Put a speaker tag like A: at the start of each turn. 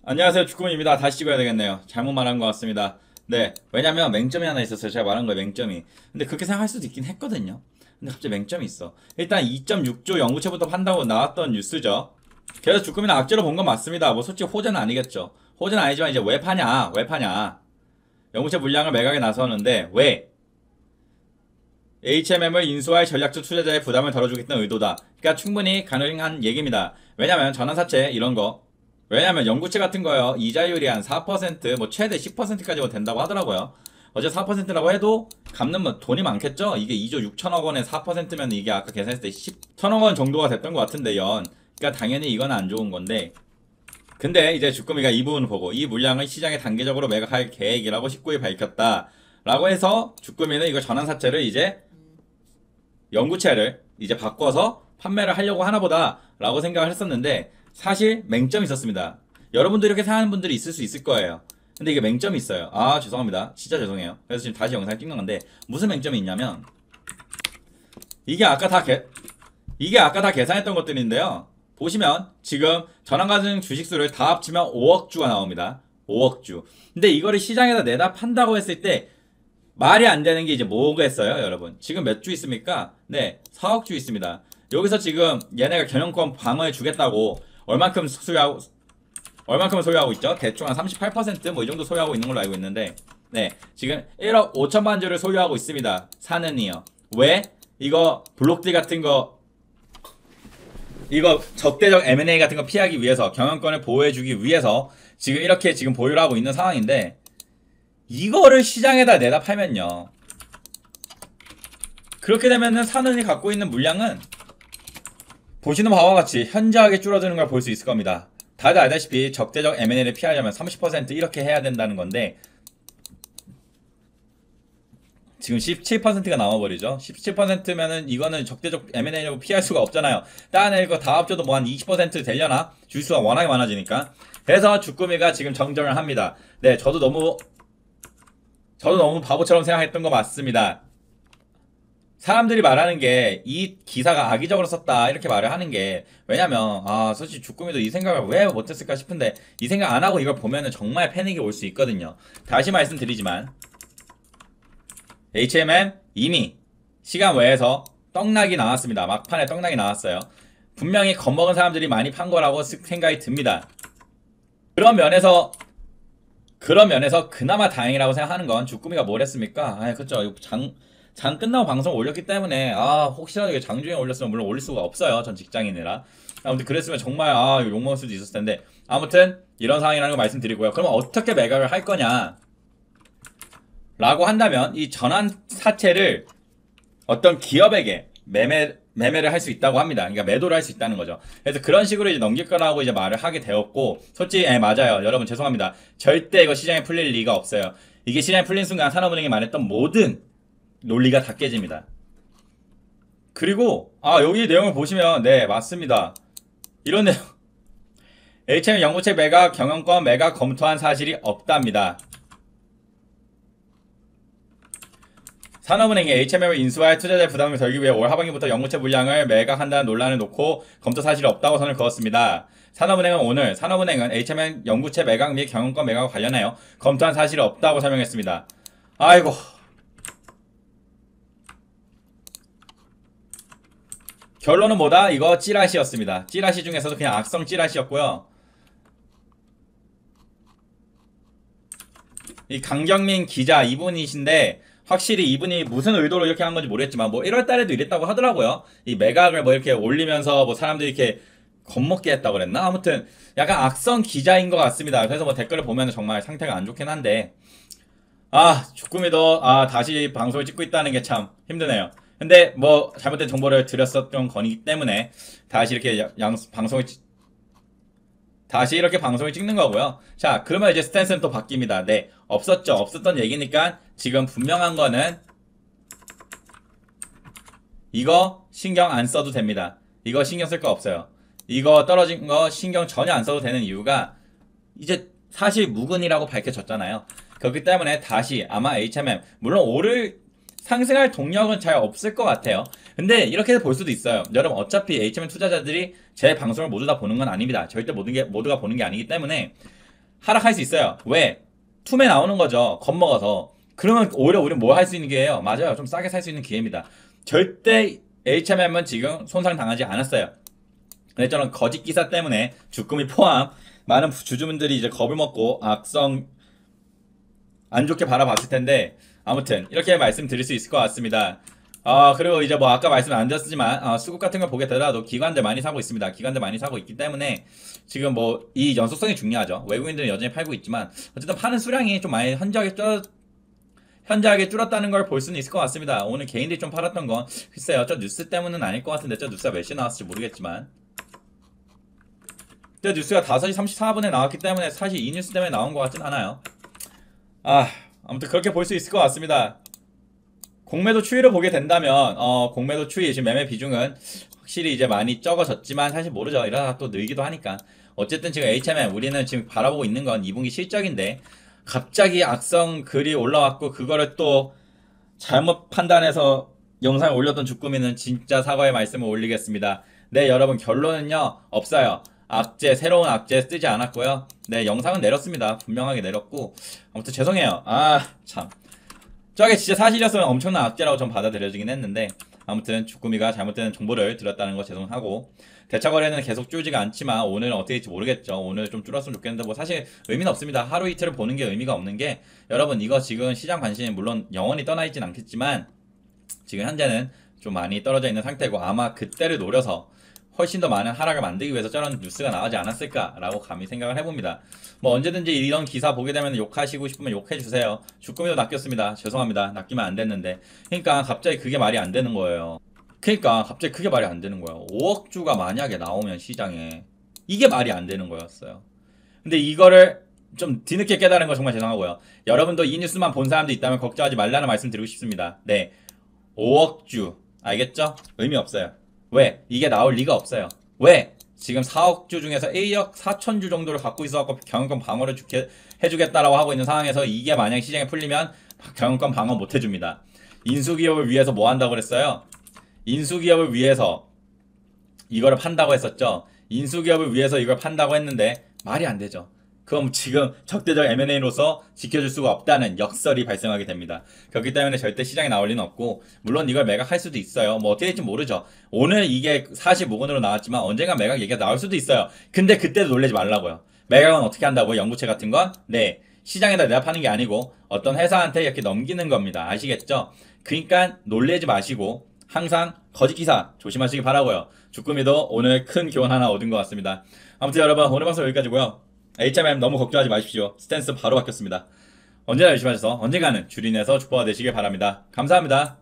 A: 안녕하세요, 주꾸미입니다. 다시 찍어야 되겠네요. 잘못 말한 것 같습니다. 네, 왜냐면 맹점이 하나 있었어요. 제가 말한 거예요, 맹점이. 근데 그렇게 생각할 수도 있긴 했거든요. 근데 갑자기 맹점이 있어. 일단 2.6조 연구체부터 판다고 나왔던 뉴스죠. 그래서 주꾸미는 악재로 본 건 맞습니다. 뭐 솔직히 호재는 아니겠죠. 호재는 아니지만 이제 왜 파냐, 왜 파냐. 연구체 물량을 매각에 나서는데 왜? HMM을 인수할 전략적 투자자의 부담을 덜어주겠다는 의도다. 그러니까 충분히 가능한 얘기입니다. 왜냐면 전환사채 이런 거, 왜냐면 연구체 같은 거요, 이자율이 한 4%, 뭐 최대 10%까지 된다고 하더라고요. 어제 4%라고 해도 갚는 뭐 돈이 많겠죠? 이게 2조 6천억 원에 4%면 이게 아까 계산했을 때 10천억 원 정도가 됐던 것 같은데 연. 그러니까 당연히 이건 안 좋은 건데. 근데 이제 주꾸미가 이 부분을 보고 이 물량을 시장에 단계적으로 매각할 계획이라고 19일 밝혔다. 라고 해서 주꾸미는 이거 전환사채를 이제 연구체를 이제 바꿔서 판매를 하려고 하나보다 라고 생각을 했었는데 사실 맹점이 있었습니다. 여러분도 이렇게 생각하는 분들이 있을 수 있을 거예요. 근데 이게 맹점이 있어요. 아, 죄송합니다. 진짜 죄송해요. 그래서 지금 다시 영상을 찍는 건데 무슨 맹점이 있냐면 이게 아까 다 계산했던 것들인데요. 보시면 지금 전환가능 주식수를 다 합치면 5억 주가 나옵니다. 5억 주. 근데 이거를 시장에다 내다 판다고 했을 때 말이 안 되는 게 이제 뭐겠어요, 여러분? 지금 몇 주 있습니까? 네, 4억 주 있습니다. 여기서 지금 얘네가 경영권 방어해 주겠다고 얼만큼 소유하고 있죠? 대충 한 38%뭐 이 정도 소유하고 있는 걸로 알고 있는데, 네, 지금 1억 5천만 주를 소유하고 있습니다. 사는이요. 왜? 이거 블록딜 같은 거, 이거 적대적 M&A 같은 거 피하기 위해서, 경영권을 보호해주기 위해서 지금 이렇게 지금 보유를 하고 있는 상황인데, 이거를 시장에다 내다 팔면요, 그렇게 되면은 산은이 갖고 있는 물량은 보시는 바와 같이 현저하게 줄어드는 걸 볼 수 있을 겁니다. 다들 알다시피 적대적 M&A를 피하려면 30% 이렇게 해야 된다는 건데 지금 17%가 남아버리죠. 17%면은 이거는 적대적 M&A라고 피할 수가 없잖아요. 다른 이거 다 합쳐도 뭐 한 20% 되려나? 주수가 워낙에 많아지니까. 그래서 주꾸미가 지금 정정을 합니다. 네, 저도 너무 바보처럼 생각했던 거 맞습니다. 사람들이 말하는 게 이 기사가 악의적으로 썼다 이렇게 말을 하는 게, 왜냐면 솔직히 주꾸미도 이 생각을 왜 못했을까 싶은데 이 생각 안 하고 이걸 보면은 정말 패닉이 올 수 있거든요. 다시 말씀드리지만 HMM 이미 시간 외에서 떡락이 나왔습니다. 막판에 떡락이 나왔어요. 분명히 겁먹은 사람들이 많이 판 거라고 생각이 듭니다. 그런 면에서 그나마 다행이라고 생각하는 건, 주꾸미가 뭘 했습니까? 그쵸. 장 끝나고 방송 올렸기 때문에, 혹시라도 이게 장중에 올렸으면 물론 올릴 수가 없어요. 전 직장인이라. 아무튼 그랬으면 정말, 욕먹을 수도 있었을 텐데. 아무튼, 이런 상황이라는 걸 말씀드리고요. 그러면 어떻게 매각을 할 거냐? 라고 한다면, 이 전환 사채를 어떤 기업에게 매매를 할 수 있다고 합니다. 그러니까 매도를 할 수 있다는 거죠. 그래서 그런 식으로 이제 넘길 거라고 이제 말을 하게 되었고, 솔직히, 맞아요. 여러분 죄송합니다. 절대 이거 시장에 풀릴 리가 없어요. 이게 시장에 풀린 순간 산업은행이 말했던 모든 논리가 다 깨집니다. 그리고, 여기 내용을 보시면, 네, 맞습니다. 이런 내용. HM 연구체 매각, 경영권 매각 검토한 사실이 없답니다. 산업은행이 HMM을 인수할 투자자의 부담을 덜기 위해 올 하반기부터 연구체 물량을 매각한다는 논란을 놓고 검토 사실이 없다고 선을 그었습니다. 산업은행은 HMM 연구체 매각 및 경영권 매각과 관련하여 검토한 사실이 없다고 설명했습니다. 아이고. 결론은 뭐다? 이거 찌라시였습니다. 찌라시 중에서도 그냥 악성 찌라시였고요. 이 강경민 기자 이분이신데, 확실히 이분이 무슨 의도로 이렇게 한 건지 모르겠지만 뭐 1월 달에도 이랬다고 하더라고요. 이 매각을 뭐 이렇게 올리면서 뭐 사람들이 이렇게 겁먹게 했다고 그랬나? 아무튼 약간 악성 기자인 것 같습니다. 그래서 뭐 댓글을 보면 정말 상태가 안 좋긴 한데, 주꾸미도 다시 방송을 찍고 있다는 게 참 힘드네요. 근데 뭐 잘못된 정보를 드렸었던 거기 때문에 다시 이렇게 다시 이렇게 방송을 찍는 거고요. 자, 그러면 이제 스탠스는 또 바뀝니다. 네, 없었던 얘기니까 지금 분명한 거는 이거 신경 안 써도 됩니다. 이거 신경 쓸 거 없어요. 이거 떨어진 거 신경 전혀 안 써도 되는 이유가 이제 사실 무근이라고 밝혀졌잖아요. 그렇기 때문에 다시 아마 HMM, 물론 상승할 동력은 잘 없을 것 같아요. 근데 이렇게 볼 수도 있어요. 여러분 어차피 HMM 투자자들이 제 방송을 모두 다 보는 건 아닙니다. 절대 모두가 보는 게 아니기 때문에 하락할 수 있어요. 왜? 투매 나오는 거죠. 겁먹어서. 그러면 오히려 우리는 뭐 할 수 있는 기회예요? 맞아요. 좀 싸게 살 수 있는 기회입니다. 절대 HMM은 지금 손상 당하지 않았어요. 근데 저는 거짓 기사 때문에 주금이 포함 많은 주주분들이 이제 겁을 먹고 악성 안 좋게 바라봤을 텐데, 아무튼 이렇게 말씀드릴 수 있을 것 같습니다. 그리고 이제 뭐 아까 말씀 안 드렸지만 수급 같은 걸 보게 되더라도 기관들 많이 사고 있습니다. 기관들 많이 사고 있기 때문에 지금 뭐 이 연속성이 중요하죠. 외국인들은 여전히 팔고 있지만 어쨌든 파는 수량이 좀 많이 현저하게 줄었다는 걸 볼 수는 있을 것 같습니다. 오늘 개인들이 좀 팔았던 건 글쎄요, 저 뉴스 때문은 아닐 것 같은데, 저 뉴스가 몇 시에 나왔을지 모르겠지만 저 뉴스가 5시 34분에 나왔기 때문에 사실 이 뉴스 때문에 나온 것 같진 않아요. 아무튼 그렇게 볼 수 있을 것 같습니다. 공매도 추이를 보게 된다면 공매도 추이 지금 매매 비중은 확실히 이제 많이 적어졌지만 사실 모르죠. 이러다가 또 늘기도 하니까. 어쨌든 지금 HMM 우리는 지금 바라보고 있는 건 2분기 실적인데 갑자기 악성 글이 올라왔고 그거를 또 잘못 판단해서 영상을 올렸던 주꾸미는 진짜 사과의 말씀을 올리겠습니다. 네, 여러분, 결론은요 없어요. 새로운 악재 쓰지 않았고요. 네, 영상은 내렸습니다. 분명하게 내렸고. 아무튼 죄송해요. 참, 저게 진짜 사실이었으면 엄청난 악재라고 전 받아들여지긴 했는데, 아무튼 주꾸미가 잘못된 정보를 드렸다는 거 죄송하고, 대차 거래는 계속 줄지가 않지만 오늘은 어떻게 될지 모르겠죠. 오늘 좀 줄었으면 좋겠는데 뭐 사실 의미는 없습니다. 하루 이틀을 보는 게 의미가 없는 게, 여러분, 이거 지금 시장 관심이 물론 영원히 떠나 있진 않겠지만 지금 현재는 좀 많이 떨어져 있는 상태고, 아마 그때를 노려서 훨씬 더 많은 하락을 만들기 위해서 저런 뉴스가 나오지 않았을까라고 감히 생각을 해봅니다. 뭐 언제든지 이런 기사 보게 되면 욕하시고 싶으면 욕해주세요. 주꾸미도 낚였습니다. 죄송합니다. 낚이면 안 됐는데. 그러니까 갑자기 그게 말이 안 되는 거예요. 5억 주가 만약에 나오면 시장에 이게 말이 안 되는 거였어요. 근데 이거를 좀 뒤늦게 깨달은 거 정말 죄송하고요. 여러분도 이 뉴스만 본 사람도 있다면 걱정하지 말라는 말씀 드리고 싶습니다. 네, 5억 주 알겠죠? 의미 없어요. 왜? 이게 나올 리가 없어요. 왜? 지금 4억 주 중에서 1억 4천 주 정도를 갖고 있어갖고 경영권 방어를 해주겠다라고 하고 있는 상황에서 이게 만약 시장에 풀리면 경영권 방어 못 해줍니다. 인수기업을 위해서 뭐 한다고 그랬어요? 인수기업을 위해서 이거를 판다고 했었죠. 인수기업을 위해서 이걸 판다고 했는데 말이 안 되죠. 그럼 지금 적대적 M&A로서 지켜줄 수가 없다는 역설이 발생하게 됩니다. 그렇기 때문에 절대 시장에 나올 리는 없고, 물론 이걸 매각할 수도 있어요. 뭐 어떻게 될지 모르죠. 오늘 이게 45분으로 나왔지만 언젠가 매각 얘기가 나올 수도 있어요. 근데 그때도 놀라지 말라고요. 매각은 어떻게 한다고요? 연구체 같은 건? 네, 시장에다 내가 파는 게 아니고 어떤 회사한테 이렇게 넘기는 겁니다. 아시겠죠? 그러니까 놀라지 마시고 항상 거짓 기사 조심하시기 바라고요. 주꾸미도 오늘 큰 교훈 하나 얻은 것 같습니다. 아무튼 여러분, 오늘 방송 여기까지고요. HMM 너무 걱정하지 마십시오. 스탠스 바로 바뀌었습니다. 언제나 열심히 하셔서 언젠가는 주린에서 주포가 되시길 바랍니다. 감사합니다.